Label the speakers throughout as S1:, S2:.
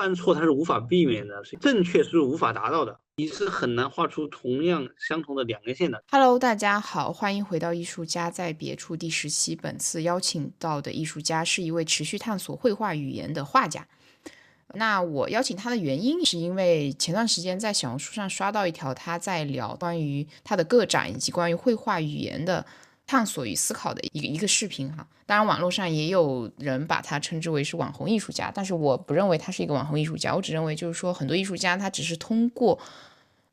S1: 犯错它是无法避免的，正确是无法达到的，你是很难画出同样相同的两根线的。
S2: Hello，大家好，欢迎回到艺术家在别处第10期。本次邀请到的艺术家是一位持续探索绘画语言的画家。那我邀请他的原因是因为前段时间在小红书上刷到一条他在聊关于他的个展以及关于绘画语言的探索与思考的一个视频哈。当然网络上也有人把他称之为是网红艺术家，但是我不认为他是一个网红艺术家，我只认为就是说很多艺术家他只是通过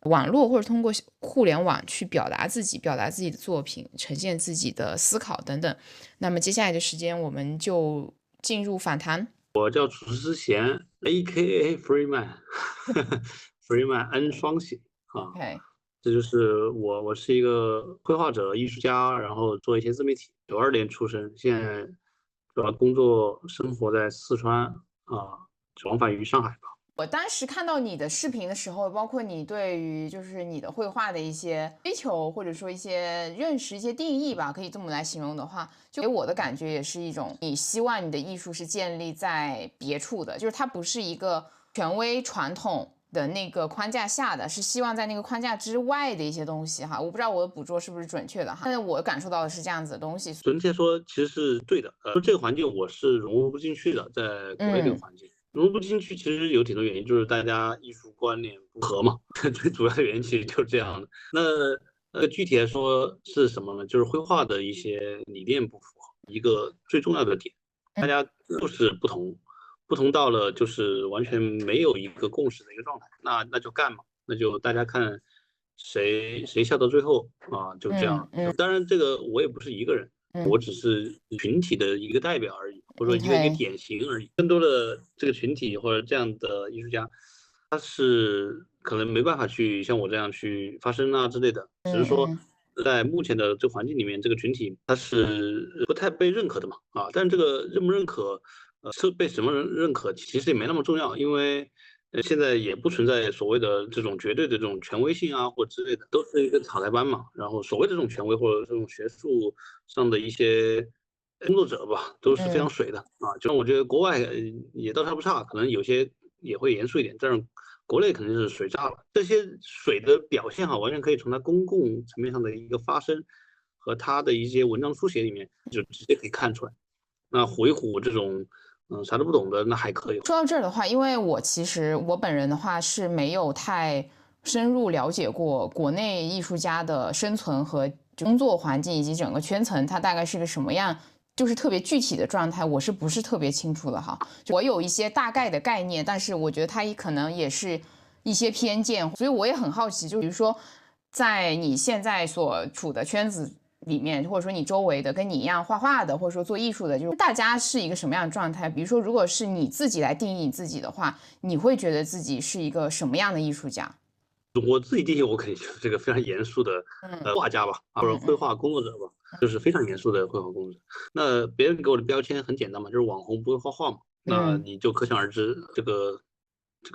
S2: 网络或者通过互联网去表达自己的作品，呈现自己的思考等等。那么接下来的时间我们就进入访谈。
S1: 我叫楚之贤 ，A.K.A. Freeman，Freeman N 双写啊。
S2: OK，
S1: 这就是我是一个绘画者、艺术家，然后做一些自媒体。92年出生，现在主要工作生活在四川啊，往返于上海吧。
S2: 我当时看到你的视频的时候，包括你对于就是你的绘画的一些追求，或者说一些认识、一些定义吧，可以这么来形容的话，就给我的感觉也是一种，你希望你的艺术是建立在别处的，就是它不是一个权威传统的那个框架下的，是希望在那个框架之外的一些东西哈。我不知道我的捕捉是不是准确的哈，但是我感受到的是这样子的东西。
S1: 准确说，其实是对的。就这个环境我是融入不进去的，在国内这个环境。融入不进去，其实有挺多原因，就是大家艺术观念不合嘛，最主要的原因其实就是这样的。那具体来说是什么呢？就是绘画的一些理念不符合，一个最重要的点，大家就是不同，不同到了就是完全没有一个共识的一个状态。那就干嘛？那就大家看谁笑到最后啊，就这样。当然，这个我也不是一个人。我只是群体的一个代表而已，或者说一个典型而已。更多的这个群体或者这样的艺术家，他是可能没办法去像我这样去发声啊之类的，只是说在目前的这个环境里面，这个群体它是不太被认可的嘛啊。但这个认不认可，是被什么人认可，其实也没那么重要，因为现在也不存在所谓的这种绝对的这种权威性啊，或之类的，都是一个草台班嘛。然后所谓的这种权威或者这种学术上的一些工作者吧，都是非常水的啊。就像我觉得国外也倒差不差，可能有些也会严肃一点，但是国内肯定是水炸了。这些水的表现哈，完全可以从他公共层面上的一个发声和他的一些文章书写里面就直接可以看出来。那虎一虎这种啥都不懂的，那还可以。
S2: 说到这儿的话，因为其实我本人的话是没有太深入了解过国内艺术家的生存和工作环境以及整个圈层，它大概是个什么样，就是特别具体的状态，我是不是特别清楚的哈？我有一些大概的概念，但是我觉得它也可能也是一些偏见，所以我也很好奇，就比如说在你现在所处的圈子里面，或者说你周围的跟你一样画画的，或者说做艺术的，就是大家是一个什么样的状态？比如说，如果是你自己来定义你自己的话，你会觉得自己是一个什么样的艺术家？
S1: 我自己定义，我肯定就是这个非常严肃的画家吧，或者绘画工作者吧，就是非常严肃的绘画工作者。那别人给我的标签很简单嘛，就是网红不会画画嘛，那你就可想而知这个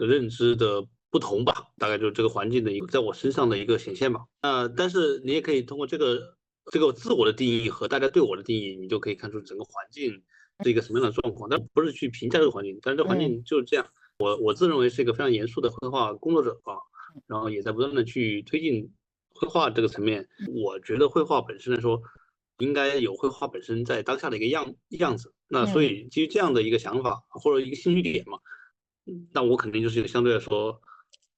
S1: 认知的不同吧，大概就是这个环境的一个在我身上的一个显现吧。但是你也可以通过这个自我的定义和大家对我的定义，你就可以看出整个环境是一个什么样的状况。但不是去评价这个环境，但是这个环境就是这样。我自认为是一个非常严肃的绘画工作者吧。然后也在不断的去推进绘画这个层面。我觉得绘画本身来说，应该有绘画本身在当下的一个样子。那所以基于这样的一个想法或者一个兴趣点嘛，那我肯定就是一个相对来说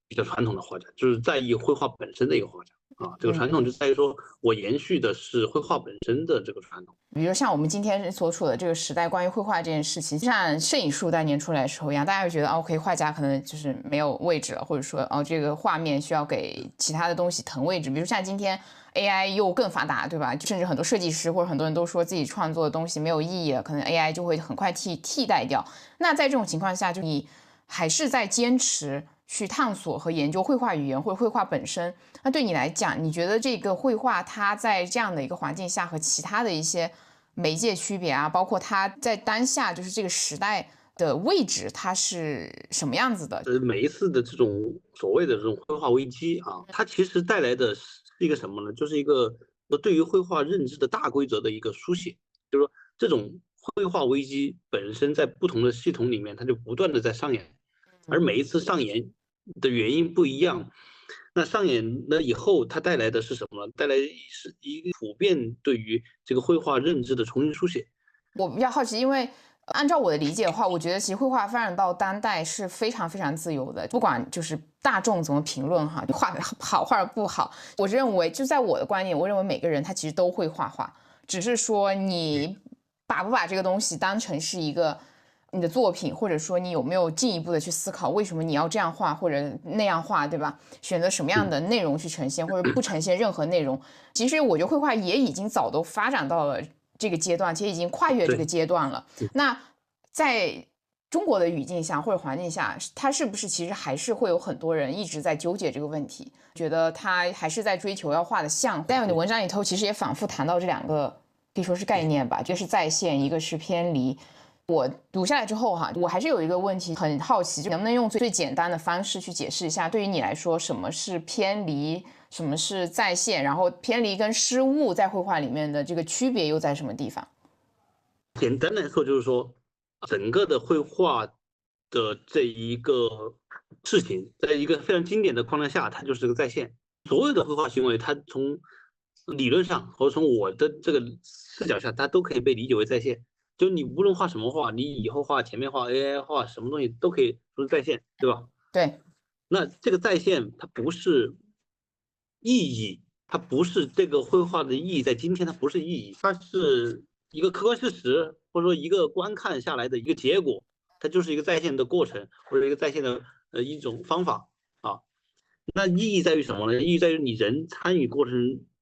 S1: 比较传统的画家，就是在意绘画本身的一个画家啊。这个传统就在于说我延续的是绘画本身的这个传统。
S2: 比如像我们今天所处的这个时代，关于绘画这件事情，像摄影术当年出来的时候一样，大家会觉得，OK，画家可能就是没有位置了，或者说，这个画面需要给其他的东西腾位置。比如像今天 AI 又更发达，对吧？甚至很多设计师或者很多人都说自己创作的东西没有意义了，可能 AI 就会很快替代掉。那在这种情况下，就你还是在坚持去探索和研究绘画语言或者绘画本身。那对你来讲，你觉得这个绘画它在这样的一个环境下和其他的一些媒介区别啊，包括它在当下就是这个时代的位置，它是什么样子的？
S1: 每一次的这种所谓的这种绘画危机啊，它其实带来的是一个什么呢？就是一个对于绘画认知的大规则的一个书写。就是说，这种绘画危机本身在不同的系统里面，它就不断的在上演。而每一次上演的原因不一样。那上演了以后，它带来的是什么呢？带来是一个普遍对于这个绘画认知的重新书写。
S2: 我比较好奇，因为按照我的理解的话，我觉得其实绘画发展到当代是非常非常自由的，不管就是大众怎么评论哈，画的好画的不好，我认为就在我的观念，我认为每个人他其实都会画画，只是说你把不把这个东西当成是一个你的作品，或者说你有没有进一步的去思考为什么你要这样画或者那样画，对吧？选择什么样的内容去呈现，或者不呈现任何内容。其实我觉得绘画也已经早都发展到了这个阶段，其实已经跨越这个阶段了。那在中国的语境下或者环境下，它是不是其实还是会有很多人一直在纠结这个问题，觉得他还是在追求要画的像？在你的文章里头，其实也反复谈到这两个可以说是概念吧，就是在线，一个是偏离。我读下来之后哈，我还是有一个问题很好奇，就能不能用最简单的方式去解释一下，对于你来说，什么是偏离，什么是在线，然后偏离跟失误在绘画里面的这个区别又在什么地方？
S1: 简单来说，就是说，整个的绘画的这一个事情，在一个非常经典的框架下，它就是个在线。所有的绘画行为，它从理论上或者从我的这个视角下，它都可以被理解为在线。就你无论画什么画，你以后画、前面画、AI 画什么东西都可以说是在线，对吧？
S2: 对。
S1: 那这个在线它不是意义，它不是这个绘画的意义，在今天它不是意义，它是一个客观事实，或者说一个观看下来的一个结果，它就是一个在线的过程，或者一个在线的一种方法啊。那意义在于什么呢？意义在于你人参与过程，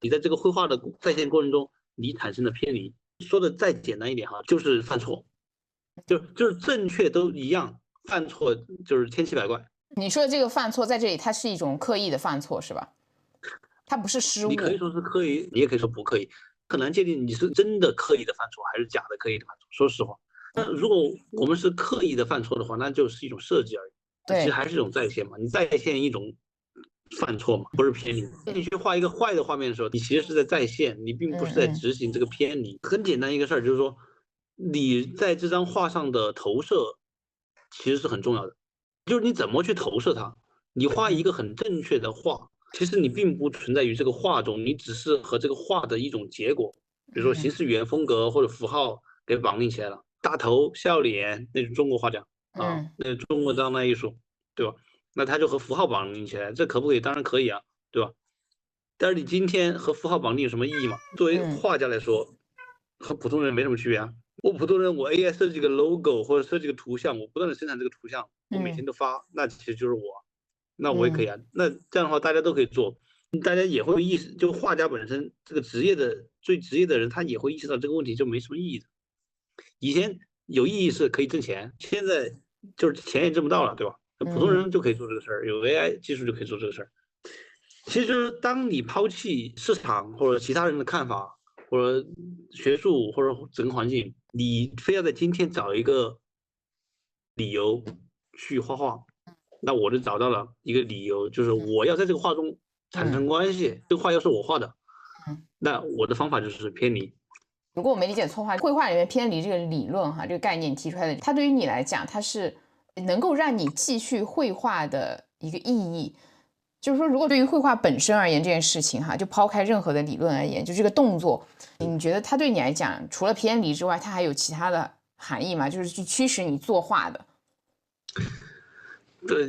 S1: 你在这个绘画的在线过程中，你产生的偏离。说的再简单一点哈，就是犯错，就是正确都一样，犯错就是千奇百怪。
S2: 你说的这个犯错在这里，它是一种刻意的犯错，是吧？它不是失误。
S1: 你可以说是刻意，你也可以说不刻意，很难界定你是真的刻意的犯错，还是假的刻意的犯错。说实话，那如果我们是刻意的犯错的话，那就是一种设计而已。其实还是一种在线嘛，你在线一种犯错嘛，不是偏离。你去画一个坏的画面的时候，你其实是在线，你并不是在执行这个偏离。很简单一个事儿，就是说你在这张画上的投射其实是很重要的，就是你怎么去投射它。你画一个很正确的画，其实你并不存在于这个画中，你只是和这个画的一种结果，比如说形式语言风格或者符号给绑定起来了，大头笑脸那种中国画家啊，那中国当代艺术，对吧？那它就和符号绑定起来，这可不可以？当然可以啊，对吧？但是你今天和符号绑定有什么意义吗？作为画家来说，和普通人没什么区别啊。我普通人，我 AI 设计个 logo 或者设计个图像，我不断的生产这个图像，我每天都发，那其实就是我，那我也可以啊。那这样的话，大家都可以做，大家也会意识，就画家本身这个职业的最职业的人，他也会意识到这个问题就没什么意义的。以前有意义是可以挣钱，现在就是钱也挣不到了，对吧？普通人就可以做这个事儿，有 AI 技术就可以做这个事儿。其实，当你抛弃市场或者其他人的看法，或者学术或者整个环境，你非要在今天找一个理由去画画，那我就找到了一个理由，就是我要在这个画中产生关系，这个画要是我画的，那我的方法就是偏离。
S2: 如果我没理解错的话，绘画里面偏离这个理论哈，这个概念提出来的，它对于你来讲，它是能够让你继续绘画的一个意义。就是说，如果对于绘画本身而言，这件事情哈，就抛开任何的理论而言，就这个动作，你觉得它对你来讲，除了偏离之外，它还有其他的含义吗？就是去驱使你作画的。
S1: 对，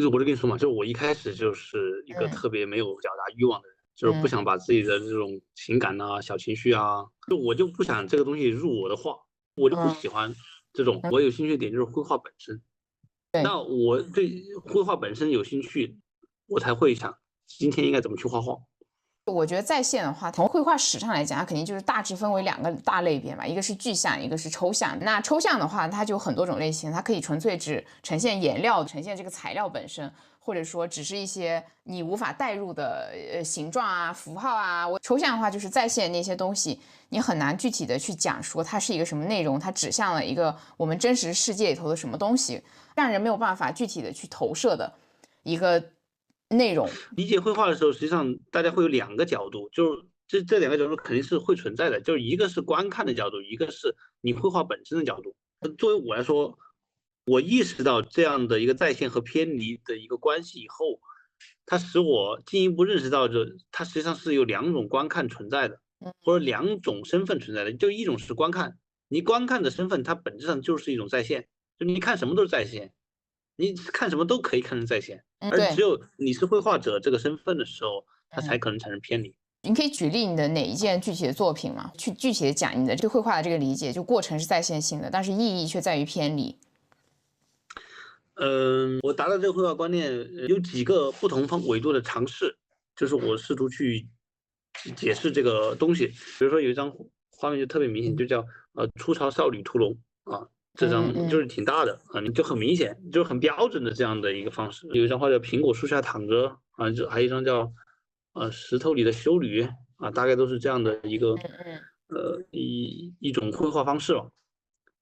S1: 我就跟你说嘛，就我一开始就是一个特别没有表达欲望的人，就是不想把自己的这种情感啊、小情绪啊，我就不想这个东西入我的画，我就不喜欢这种。我有兴趣点就是绘画本身。那我对绘画本身有兴趣，我才会想今天应该怎么去画画。
S2: 我觉得在线的话，从绘画史上来讲，它肯定就是大致分为两个大类别嘛，一个是具象，一个是抽象。那抽象的话，它就有很多种类型，它可以纯粹只呈现颜料，呈现这个材料本身，或者说只是一些你无法代入的形状啊、符号啊。抽象的话，就是在线那些东西，你很难具体的去讲说它是一个什么内容，它指向了一个我们真实世界里头的什么东西，让人没有办法具体的去投射的一个内容。
S1: 理解绘画的时候，实际上大家会有两个角度，就是这两个角度肯定是会存在的，就是一个是观看的角度，一个是你绘画本身的角度。作为我来说，我意识到这样的一个在线和偏离的一个关系以后，它使我进一步认识到它实际上是有两种观看存在的，或者两种身份存在的。就一种是观看，你观看的身份它本质上就是一种在线，就你看什么都是在线，你看什么都可以看成在线，而
S2: 对，
S1: 只有你是绘画者这个身份的时候，它才可能产生偏离。
S2: 你可以举例你的哪一件具体的作品吗？去具体的讲你的这个绘画的这个理解，就过程是在线性的，但是意义却在于偏离。
S1: 我达到这个绘画观念有几个不同维度的尝试，就是我试图去解释这个东西。比如说有一张画面就特别明显，就叫初潮少女屠龙啊，这张就是挺大的啊，就很明显，就是很标准的这样的一个方式。有一张画叫苹果树下躺着啊，这还有一张叫石头里的修女啊，大概都是这样的一个一种绘画方式了。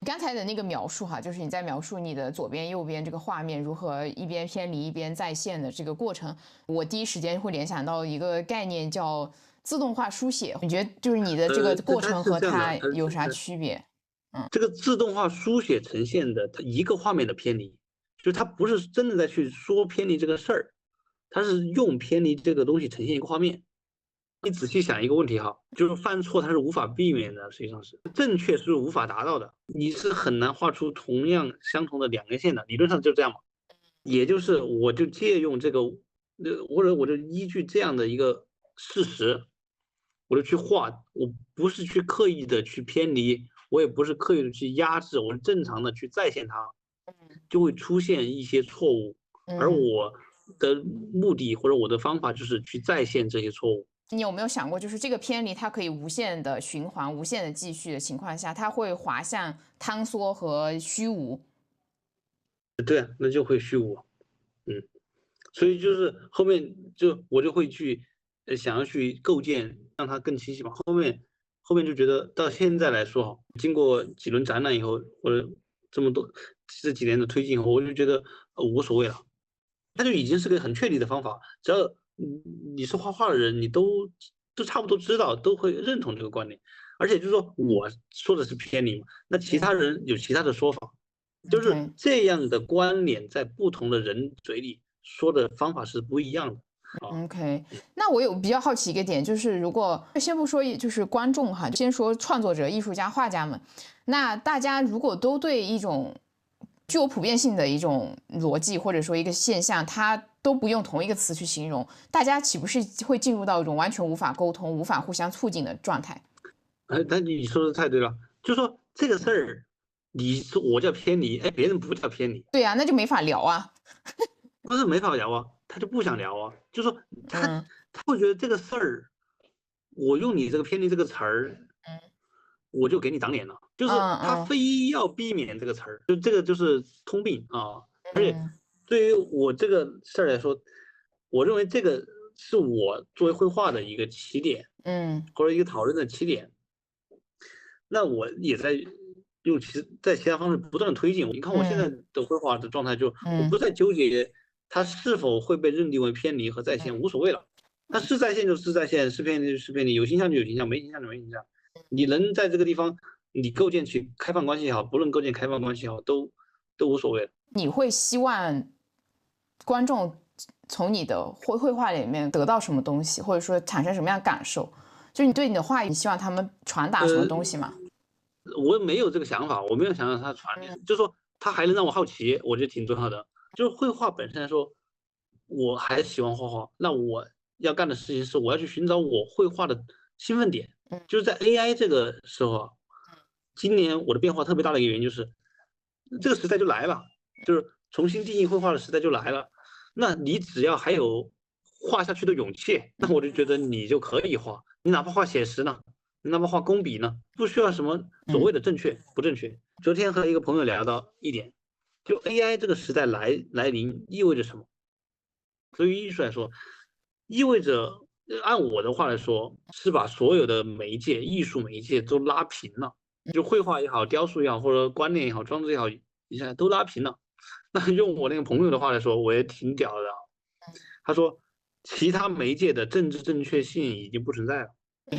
S2: 你刚才的那个描述哈，就是你在描述你的左边、右边这个画面如何一边偏离一边在线的这个过程，我第一时间会联想到一个概念叫自动化书写。你觉得就是你的这个过程和它有啥区别？
S1: 这个自动化书写呈现的它一个画面的偏离，就是它不是真的在去说偏离这个事儿，它是用偏离这个东西呈现一个画面。你仔细想一个问题哈，就是犯错它是无法避免的，实际上是正确是无法达到的，你是很难画出同样相同的两根线的，理论上就这样嘛。也就是我就借用这个，或者我就依据这样的一个事实，我就去画，我不是去刻意的去偏离，我也不是刻意的去压制，我是正常的去再现它，就会出现一些错误，而我的目的或者我的方法就是去再现这些错误。
S2: 你有没有想过，就是这个偏离它可以无限的循环、无限的继续的情况下，它会滑向坍缩和虚无？
S1: 对啊，那就会虚无。所以就是后面我就会去想要去构建让它更清晰嘛。后面就觉得到现在来说，经过几轮展览以后，或者这几年的推进以后，我就觉得无所谓了。它就已经是个很确立的方法，只要你是画画的人，你都差不多知道，都会认同这个观点。而且就是说，我说的是偏离嘛，那其他人有其他的说法，就是这样的观点在不同的人嘴里说的方法是不一样的。
S2: OK，那我有比较好奇一个点，就是如果先不说就是观众哈，先说创作者、艺术家、画家们，那大家如果都对一种具有普遍性的一种逻辑或者说一个现象，它都不用同一个词去形容，大家岂不是会进入到一种完全无法沟通、无法互相促进的状态？
S1: 但你说的太对了，就说这个事儿，你说我叫偏离，哎，别人不叫偏离，
S2: 对呀，那就没法聊啊。
S1: 不是没法聊啊，他就不想聊啊，就说他会觉得这个事儿，我用你这个偏离这个词儿，我就给你长脸了，就是他非要避免这个词儿，就这个就是通病啊。而且对于我这个事儿来说，我认为这个是我作为绘画的一个起点，或者一个讨论的起点。那我也在用在其他方式不断的推进。你看我现在的绘画的状态，就我不再纠结它是否会被认定为偏离和在线，无所谓了。它是在线就是在线，是偏离就是偏离，有形象就有形象，没形象就没形象。你能在这个地方，你构建起开放关系也好，不论构建开放关系也好，都无所谓。
S2: 你会希望观众从你的绘画里面得到什么东西，或者说产生什么样的感受？就是你对你的话语，你希望他们传达什么东西吗？
S1: 我没有这个想法，我没有想让他传递，就是说他还能让我好奇，我觉得挺重要的。就是绘画本身来说，我还喜欢画画，那我要干的事情是我要去寻找我绘画的兴奋点。就是在 AI 这个时候啊，今年我的变化特别大的一个原因就是这个时代就来了，就是重新定义绘画的时代就来了。那你只要还有画下去的勇气，那我就觉得你就可以画，你哪怕画写实呢，你哪怕画工笔呢，不需要什么所谓的正确不正确。昨天和一个朋友聊到一点，就 AI 这个时代来临意味着什么？对于艺术来说，意味着按我的话来说，是把所有的媒介、艺术媒介都拉平了，就绘画也好、雕塑也好，或者观念也好、装置也好，一下都拉平了。那用我那个朋友的话来说，我也挺屌的。他说，其他媒介的政治正确性已经不存在了。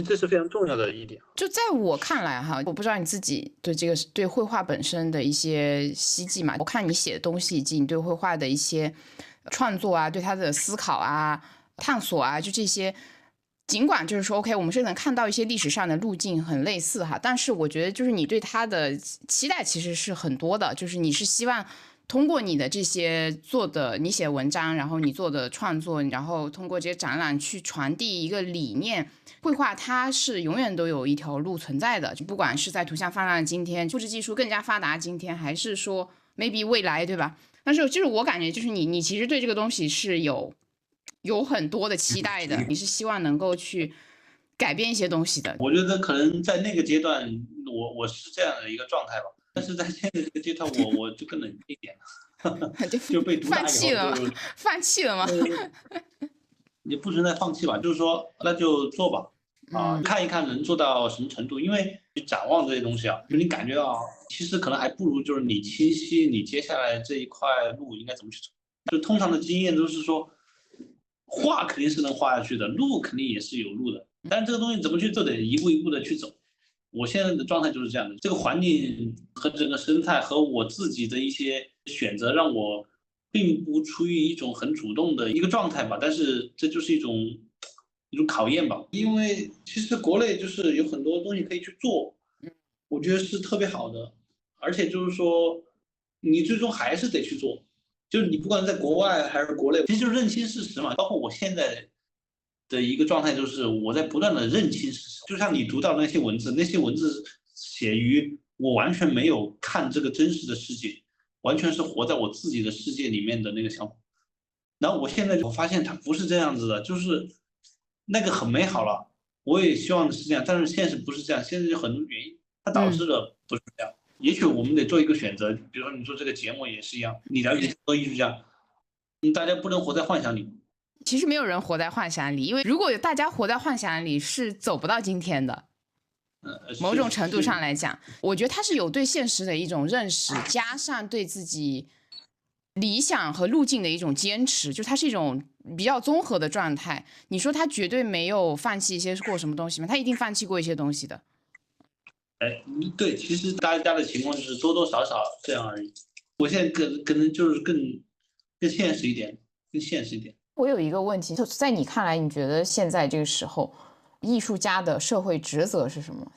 S1: 这是非常重要的一点。
S2: 就在我看来哈，我不知道你自己对这个对绘画本身的一些希冀嘛？我看你写的东西以及你对绘画的一些创作啊，对它的思考啊、探索啊，就这些。尽管就是说 ，OK，我们是能看到一些历史上的路径很类似哈，但是我觉得就是你对它的期待其实是很多的，就是你是希望通过你的这些做的你写的文章，然后你做的创作，然后通过这些展览去传递一个理念。绘画它是永远都有一条路存在的，就不管是在图像泛滥的今天，复制技术更加发达今天，还是说 maybe 未来，对吧？但是就是我感觉就是你其实对这个东西是有很多的期待的，你是希望能够去改变一些东西的。
S1: 我觉得可能在那个阶段，我是这样的一个状态吧。但是在现在这个阶段，我就更冷静一点了，就被毒打
S2: 放弃
S1: 以后
S2: 了吗？放弃了吗？
S1: 也不存在放弃吧，就是说那就做吧，看一看能做到什么程度。因为你展望这些东西啊，就你感觉到其实可能还不如就是你清晰你接下来这一块路应该怎么去走。就通常的经验都是说，画肯定是能画下去的，路肯定也是有路的，但是这个东西怎么去做，得一步一步的去走。我现在的状态就是这样的，这个环境和整个生态和我自己的一些选择，让我并不处于一种很主动的一个状态吧，但是这就是一种考验吧。因为其实国内就是有很多东西可以去做，我觉得是特别好的，而且就是说你最终还是得去做，就是你不管在国外还是国内，其实就是认清事实嘛。包括我现在的一个状态就是我在不断的认清事实，就像你读到那些文字，那些文字写于我完全没有看这个真实的世界，完全是活在我自己的世界里面的那个想法。然后我现在我发现它不是这样子的，就是那个很美好了，我也希望是这样，但是现实不是这样，现在有很多原因它导致了不是这样。也许我们得做一个选择，比如说你做这个节目也是一样，你了解很多艺术家，大家不能活在幻想里。
S2: 其实没有人活在幻想里，因为如果大家活在幻想里，是走不到今天的。某种程度上来讲，我觉得他是有对现实的一种认识，加上对自己理想和路径的一种坚持，就它是一种比较综合的状态。你说他绝对没有放弃一些过什么东西吗？他一定放弃过一些东西的。
S1: 哎，对，其实大家的情况就是多多少少这样而已。我现在可能就是更现实一点，更现实一点。
S2: 我有一个问题，就在你看来，你觉得现在这个时候，艺术家的社会职责是什么？